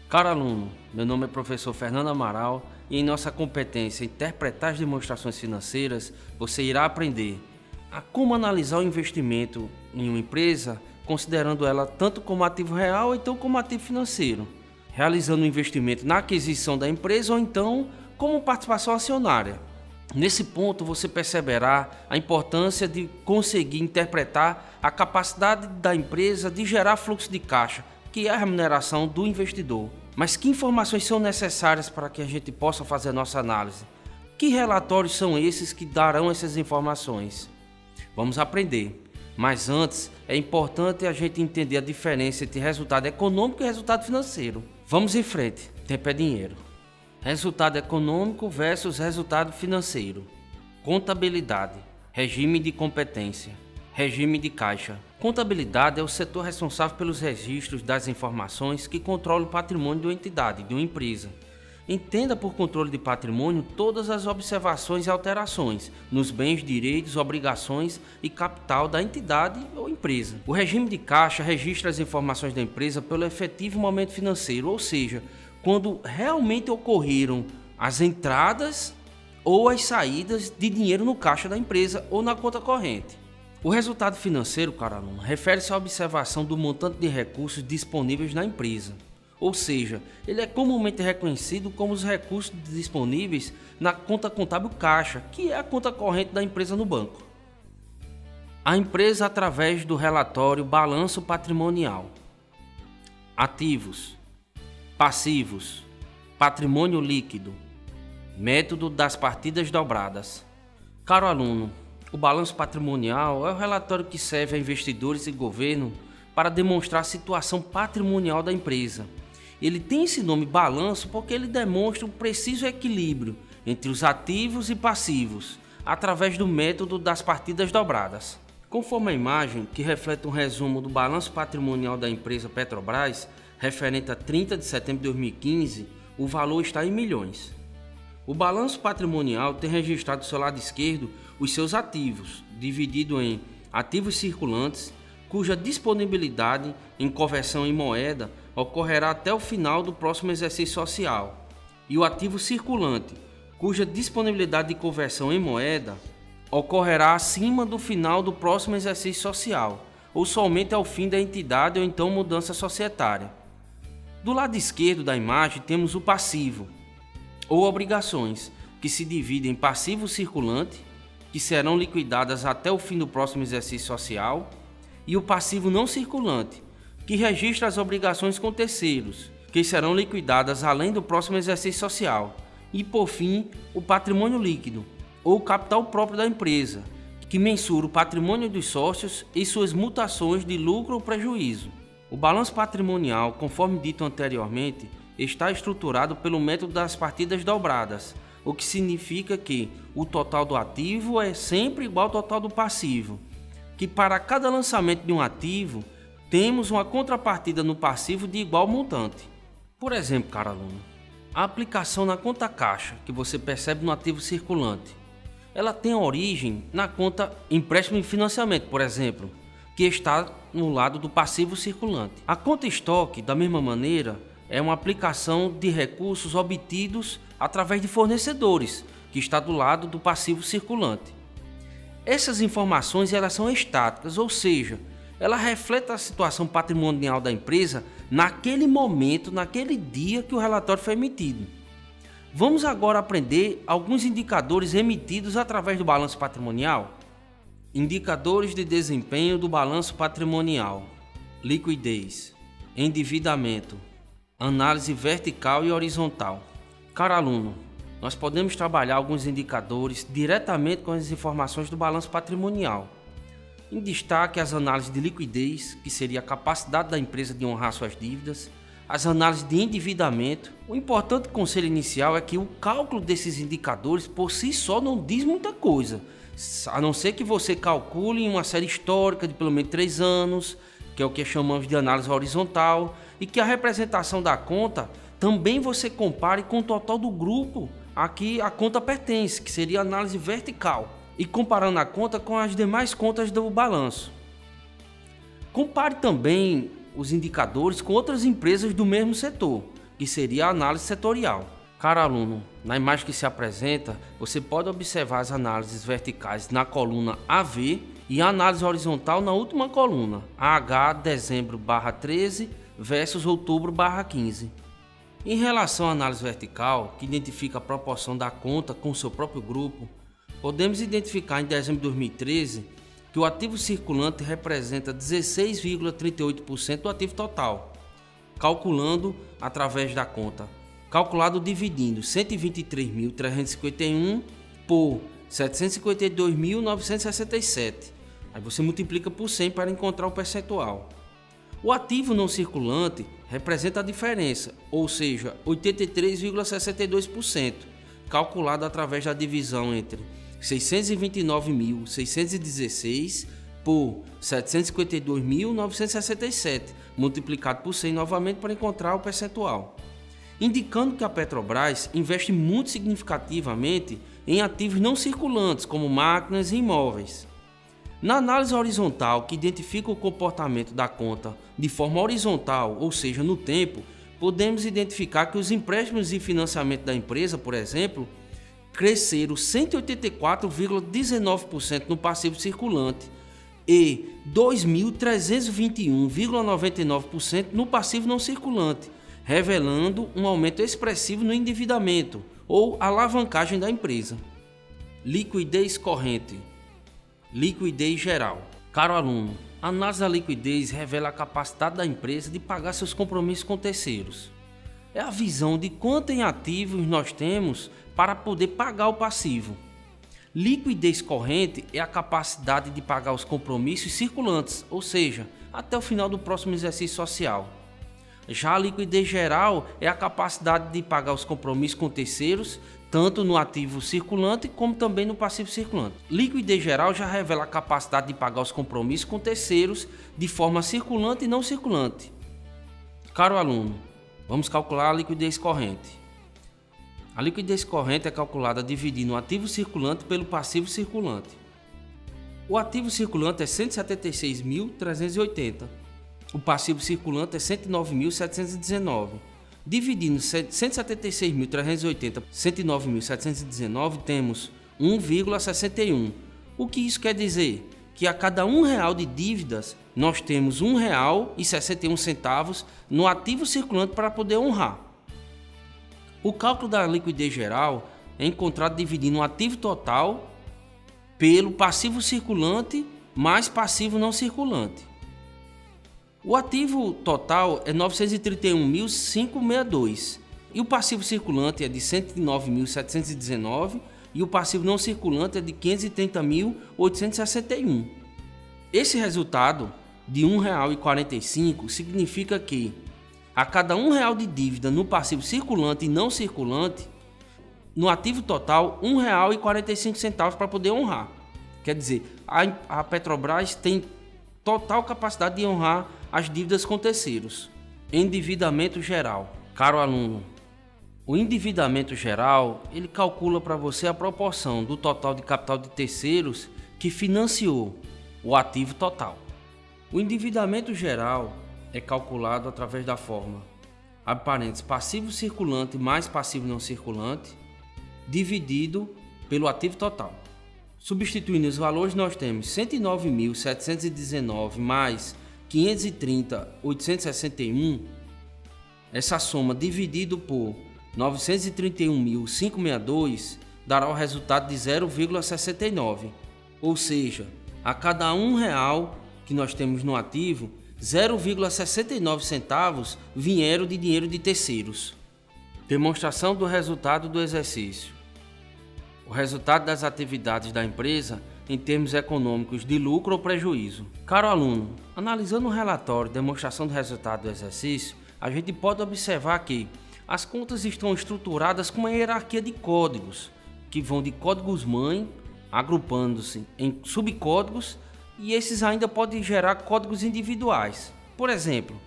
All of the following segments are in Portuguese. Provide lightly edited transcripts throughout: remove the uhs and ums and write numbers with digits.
Caro aluno, meu nome é professor Fernando Amaral e em nossa competência Interpretar as Demonstrações Financeiras, você irá aprender a como analisar o investimento em uma empresa, considerando ela tanto como ativo real ou então como ativo financeiro, realizando o investimento na aquisição da empresa ou então como participação acionária. Nesse ponto, você perceberá a importância de conseguir interpretar a capacidade da empresa de gerar fluxo de caixa, que é a remuneração do investidor. Mas que informações são necessárias para que a gente possa fazer a nossa análise? Que relatórios são esses que darão essas informações? Vamos aprender. Mas antes, é importante a gente entender a diferença entre resultado econômico e resultado financeiro. Vamos em frente, tempo é dinheiro. Resultado econômico versus resultado financeiro. Contabilidade, regime de competência, regime de caixa. Contabilidade é o setor responsável pelos registros das informações que controla o patrimônio de uma entidade, de uma empresa. Entenda por controle de patrimônio todas as observações e alterações nos bens, direitos, obrigações e capital da entidade ou empresa. O regime de caixa registra as informações da empresa pelo efetivo momento financeiro, ou seja, quando realmente ocorreram as entradas ou as saídas de dinheiro no caixa da empresa ou na conta corrente. O resultado financeiro, caro aluno, refere-se à observação do montante de recursos disponíveis na empresa. Ou seja, ele é comumente reconhecido como os recursos disponíveis na conta contábil caixa, que é a conta corrente da empresa no banco. A empresa através do relatório balanço patrimonial. Ativos, passivos, patrimônio líquido, método das partidas dobradas. Caro aluno, o balanço patrimonial é o relatório que serve a investidores e governo para demonstrar a situação patrimonial da empresa. Ele tem esse nome balanço porque ele demonstra um preciso equilíbrio entre os ativos e passivos, através do método das partidas dobradas. Conforme a imagem, que reflete um resumo do balanço patrimonial da empresa Petrobras, referente a 30 de setembro de 2015, o valor está em milhões. O balanço patrimonial tem registrado do seu lado esquerdo os seus ativos, dividido em ativos circulantes, cuja disponibilidade em conversão em moeda ocorrerá até o final do próximo exercício social, e o ativo circulante, cuja disponibilidade de conversão em moeda ocorrerá acima do final do próximo exercício social, ou somente ao fim da entidade ou então mudança societária. Do lado esquerdo da imagem temos o passivo, ou obrigações, que se dividem em passivo circulante, que serão liquidadas até o fim do próximo exercício social, e o passivo não circulante, que registra as obrigações com terceiros, que serão liquidadas além do próximo exercício social, e por fim, o patrimônio líquido, ou capital próprio da empresa, que mensura o patrimônio dos sócios e suas mutações de lucro ou prejuízo. O balanço patrimonial, conforme dito anteriormente, está estruturado pelo método das partidas dobradas, o que significa que o total do ativo é sempre igual ao total do passivo, que para cada lançamento de um ativo, temos uma contrapartida no passivo de igual montante. Por exemplo, caro aluno, a aplicação na conta caixa, que você percebe no ativo circulante, ela tem origem na conta empréstimo e financiamento, por exemplo, que está no lado do passivo circulante. A conta estoque, da mesma maneira, é uma aplicação de recursos obtidos através de fornecedores, que está do lado do passivo circulante. Essas informações elas são estáticas, ou seja, ela reflete a situação patrimonial da empresa naquele momento, naquele dia que o relatório foi emitido. Vamos agora aprender alguns indicadores emitidos através do balanço patrimonial. Indicadores de desempenho do balanço patrimonial: liquidez, endividamento, análise vertical e horizontal. Caro aluno, nós podemos trabalhar alguns indicadores diretamente com as informações do balanço patrimonial. Em destaque, as análises de liquidez, que seria a capacidade da empresa de honrar suas dívidas, as análises de endividamento. O importante conselho inicial é que o cálculo desses indicadores por si só não diz muita coisa, a não ser que você calcule em uma série histórica de pelo menos 3 anos, que é o que chamamos de análise horizontal, e que a representação da conta também você compare com o total do grupo a que a conta pertence, que seria a análise vertical, e comparando a conta com as demais contas do balanço. Compare também os indicadores com outras empresas do mesmo setor, que seria a análise setorial. Caro aluno, na imagem que se apresenta, você pode observar as análises verticais na coluna AV e a análise horizontal na última coluna, AH dezembro/13 versus outubro/15. Em relação à análise vertical, que identifica a proporção da conta com seu próprio grupo, podemos identificar em dezembro de 2013 que o ativo circulante representa 16,38% do ativo total, calculando através da conta, calculado dividindo 123.351 por 752.967. Aí você multiplica por 100 para encontrar o percentual. O ativo não circulante representa a diferença, ou seja, 83,62%, calculado através da divisão entre 629.616 por 752.967, multiplicado por 100 novamente para encontrar o percentual, indicando que a Petrobras investe muito significativamente em ativos não circulantes, como máquinas e imóveis. Na análise horizontal, que identifica o comportamento da conta de forma horizontal, ou seja, no tempo, podemos identificar que os empréstimos e financiamento da empresa, por exemplo, cresceram 184,19% no passivo circulante e 2.321,99% no passivo não circulante, revelando um aumento expressivo no endividamento ou alavancagem da empresa. Liquidez corrente. Liquidez geral. Caro aluno, a análise da liquidez revela a capacidade da empresa de pagar seus compromissos com terceiros. É a visão de quanto em ativos nós temos para poder pagar o passivo. Liquidez corrente é a capacidade de pagar os compromissos circulantes, ou seja, até o final do próximo exercício social. Já a liquidez geral é a capacidade de pagar os compromissos com terceiros, tanto no ativo circulante como também no passivo circulante. Liquidez geral já revela a capacidade de pagar os compromissos com terceiros de forma circulante e não circulante. Caro aluno, vamos calcular a liquidez corrente. A liquidez corrente é calculada dividindo o ativo circulante pelo passivo circulante. O ativo circulante é 176.380. O passivo circulante é 109.719. Dividindo 176.380 por 109.719, temos 1,61. O que isso quer dizer? Que a cada R$1 de dívidas, nós temos R$1,61 no ativo circulante para poder honrar. O cálculo da liquidez geral é encontrado dividindo o ativo total pelo passivo circulante mais passivo não circulante. O ativo total é 931.562 e o passivo circulante é de 109.719 e o passivo não circulante é de 530.861. Esse resultado de R$1,45 significa que a cada R$1 de dívida no passivo circulante e não circulante, no ativo total R$1,45 para poder honrar. Quer dizer, a Petrobras tem total capacidade de honrar as dívidas com terceiros. Endividamento geral. Caro aluno, o endividamento geral, ele calcula para você a proporção do total de capital de terceiros que financiou o ativo total. O endividamento geral é calculado através da forma, abre parênteses, passivo circulante mais passivo não circulante, dividido pelo ativo total. Substituindo os valores, nós temos 109.719 mais 530.861. Essa soma dividido por 931.562 dará o resultado de 0,69. Ou seja, a cada R$1 que nós temos no ativo, 0,69 centavos vieram de dinheiro de terceiros. Demonstração do resultado do exercício. O resultado das atividades da empresa em termos econômicos de lucro ou prejuízo. Caro aluno, analisando o relatório demonstração do resultado do exercício, a gente pode observar que as contas estão estruturadas com uma hierarquia de códigos, que vão de códigos-mãe, agrupando-se em subcódigos, e esses ainda podem gerar códigos individuais. Por exemplo,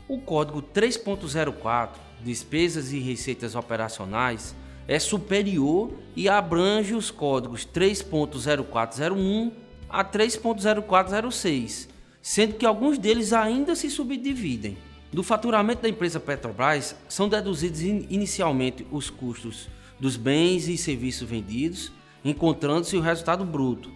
o código 3.04, despesas e receitas operacionais, é superior e abrange os códigos 3.0401 a 3.0406, sendo que alguns deles ainda se subdividem. Do faturamento da empresa Petrobras são deduzidos inicialmente os custos dos bens e serviços vendidos, encontrando-se o resultado bruto.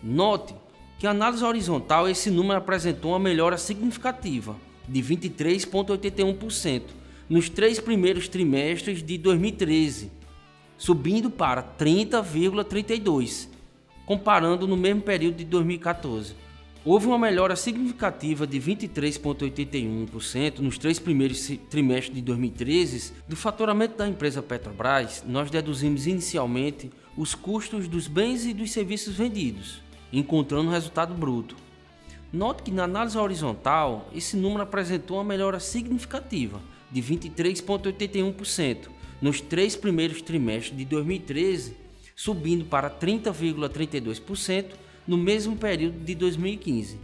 Note que a análise horizontal esse número apresentou uma melhora significativa de 23,81% nos 3 primeiros trimestres de 2013, subindo para 30,32%, comparando no mesmo período de 2014. Houve uma melhora significativa de 23,81% nos 3 primeiros trimestres de 2013 do faturamento da empresa Petrobras. Nós deduzimos inicialmente os custos dos bens e dos serviços vendidos, encontrando o resultado bruto. Note que na análise horizontal, esse número apresentou uma melhora significativa de 23,81% nos 3 primeiros trimestres de 2013, subindo para 30,32% no mesmo período de 2015.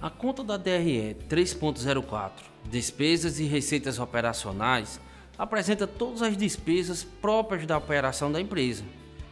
A conta da DRE 3.04, Despesas e Receitas Operacionais, apresenta todas as despesas próprias da operação da empresa,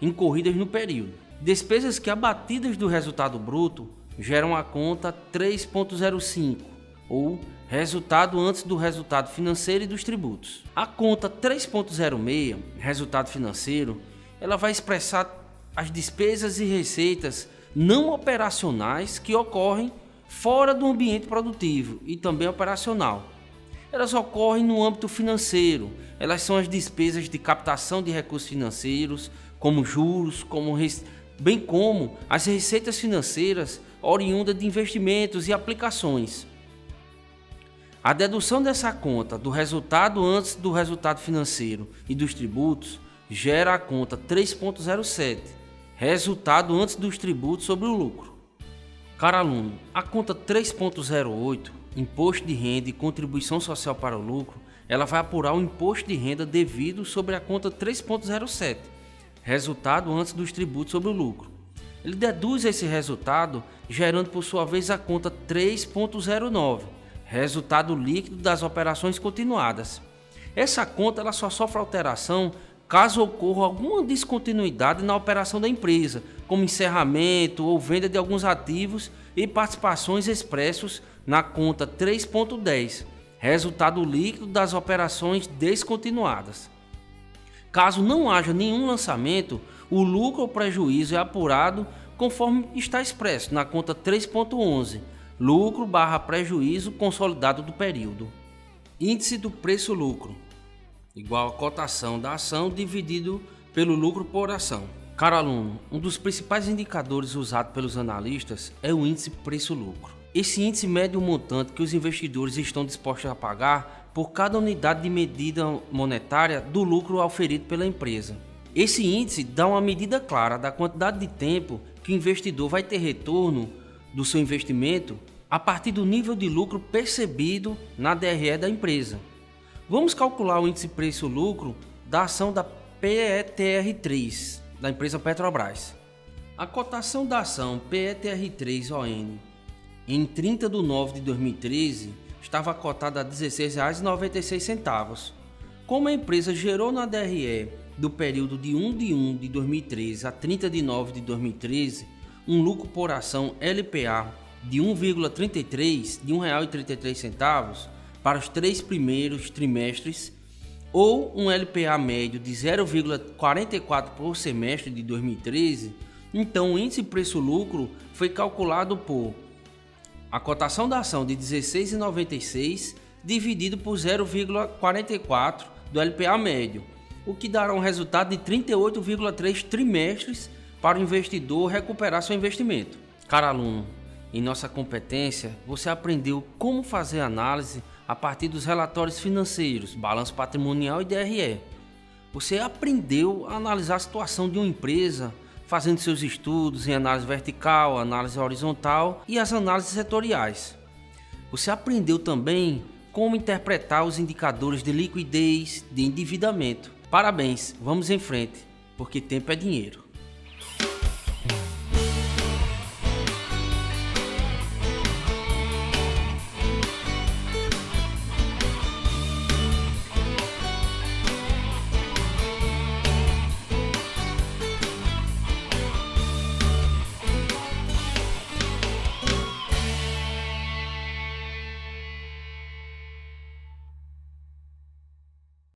incorridas no período. Despesas que, abatidas do resultado bruto, geram a conta 3.05, ou resultado antes do resultado financeiro e dos tributos. A conta 3.06, resultado financeiro, ela vai expressar as despesas e receitas não operacionais que ocorrem fora do ambiente produtivo e também operacional. Elas ocorrem no âmbito financeiro. Elas são as despesas de captação de recursos financeiros, como juros, bem como as receitas financeiras oriundas de investimentos e aplicações. A dedução dessa conta do resultado antes do resultado financeiro e dos tributos gera a conta 3.07, resultado antes dos tributos sobre o lucro. Caro aluno, a conta 3.08, Imposto de Renda e Contribuição Social para o Lucro, ela vai apurar o imposto de renda devido sobre a conta 3.07, resultado antes dos tributos sobre o lucro. Ele deduz esse resultado, gerando por sua vez a conta 3.09, resultado líquido das operações continuadas. Essa conta ela só sofre alteração caso ocorra alguma descontinuidade na operação da empresa, como encerramento ou venda de alguns ativos e participações expressos na conta 3.10, resultado líquido das operações descontinuadas. Caso não haja nenhum lançamento, o lucro ou prejuízo é apurado conforme está expresso na conta 3.11, lucro/prejuízo consolidado do período. Índice do preço-lucro igual a cotação da ação dividido pelo lucro por ação. Caro aluno, um dos principais indicadores usados pelos analistas é o índice preço-lucro. Esse índice mede o montante que os investidores estão dispostos a pagar por cada unidade de medida monetária do lucro auferido pela empresa. Esse índice dá uma medida clara da quantidade de tempo que o investidor vai ter retorno do seu investimento a partir do nível de lucro percebido na DRE da empresa. Vamos calcular o índice preço-lucro da ação da PETR3 da empresa Petrobras. A cotação da ação PETR3ON em 30 de nove de 2013 estava cotada a R$ 16,96. Como a empresa gerou na DRE do período de 1 de 1 de 2013 a 30 de nove de 2013 um lucro por ação LPA de R$ 1,33 para os 3 primeiros trimestres, ou um LPA médio de 0,44 por semestre de 2013, então o índice preço-lucro foi calculado por a cotação da ação de R$ 16,96 dividido por 0,44 do LPA médio, o que dará um resultado de 38,3 trimestres para o investidor recuperar seu investimento. Caro aluno, em nossa competência, você aprendeu como fazer análise a partir dos relatórios financeiros, balanço patrimonial e DRE. Você aprendeu a analisar a situação de uma empresa, fazendo seus estudos em análise vertical, análise horizontal e as análises setoriais. Você aprendeu também como interpretar os indicadores de liquidez, de endividamento. Parabéns, vamos em frente, porque tempo é dinheiro.